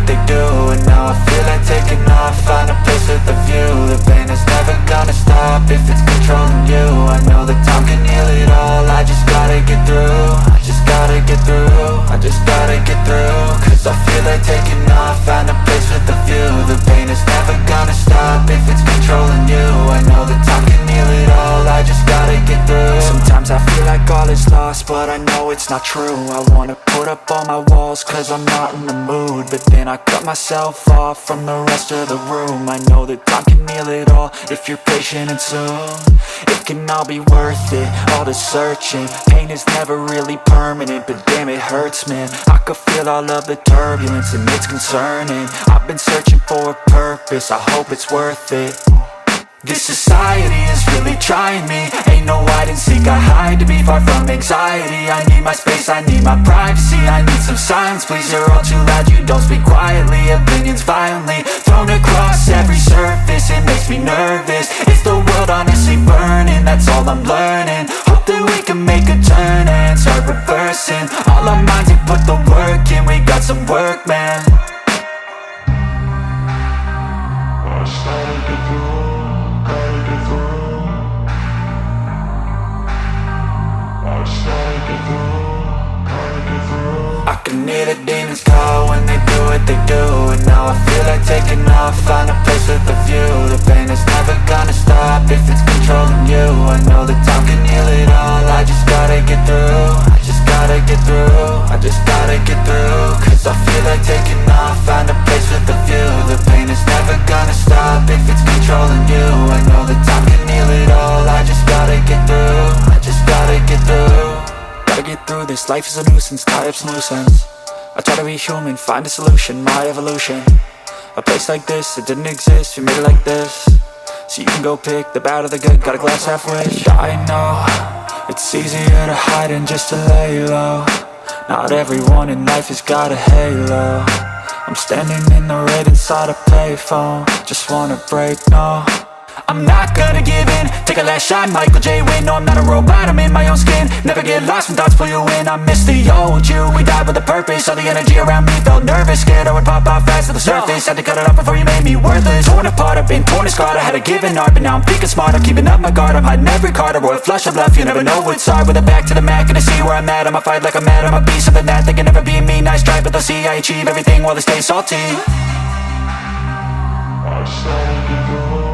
what they do. And now I feel like taking off, find a place with a view. The pain is never gonna stop if it's controlling you. I know that time can heal it all, I just gotta get through. I just gotta get through, I just gotta get through. Cause I feel like taking off, find a place with a view. The pain is never gonna stop if it's controlling you. I know that time can heal it all, I just gotta get through. Sometimes I feel like all is lost, but I know it's not true. I wanna put up all my walls cause I'm not in the mood, but then I cut myself off from the rest of the room. I know that time can heal it all if you're patient, and soon it can all be worth it, all the searching. Pain is never really permanent, but damn it hurts, man. I could feel all of the turbulence and it's concerning. I've been searching for a purpose, I hope it's worth it. This society is really trying me. Ain't no hide and seek, I hide to be far from anxiety. I need my space, I need my privacy. I need some silence, please, you're all too loud. You don't speak quietly, opinions violently thrown across every surface. It makes me nervous, is the world honestly burning? That's all I'm learning. Hope that we can make a turn and start reversing all our minds and put the work in. We got some work, man. I started to do. I can hear the demons call when they do what they do. And now I feel like taking off, find a place with a view. The pain is never gonna stop if it's controlling you. I know that time can heal it all, I just gotta get through. I just gotta get through, I just gotta get through. Cause I feel like taking off, find a place with a view. The pain is never gonna stop if it's controlling you. I know that time can heal it all, I just gotta get through. I just gotta get through. Gotta get through this, life is a nuisance, tie up some loose ends. I try to be human, find a solution, my evolution. A place like this, it didn't exist, we made it like this. So you can go pick the bad or the good, got a glass half wish. I know, it's easier to hide than just to lay low. Not everyone in life has got a halo. I'm standing in the red inside a payphone, just wanna break, no. I'm not gonna give in, take a last shot, Michael J. Win. No, I'm not a robot, I'm in my own skin. Never get lost when thoughts pull you in. I miss the old you, we died with a purpose. All the energy around me felt nervous, scared I would pop out fast to the surface. Had to cut it off before you made me worthless. Torn apart, I've been torn and scarred. I had a given art, but now I'm thinking smart. I'm keeping up my guard, I'm hiding every card. A royal flush of bluff, you never know what's hard. With a back to the mat, gonna see where I'm at. I'ma fight like I'm mad, I'ma be something that they can never be me. Nice try, but they'll see I achieve everything while they stay salty. I started to go.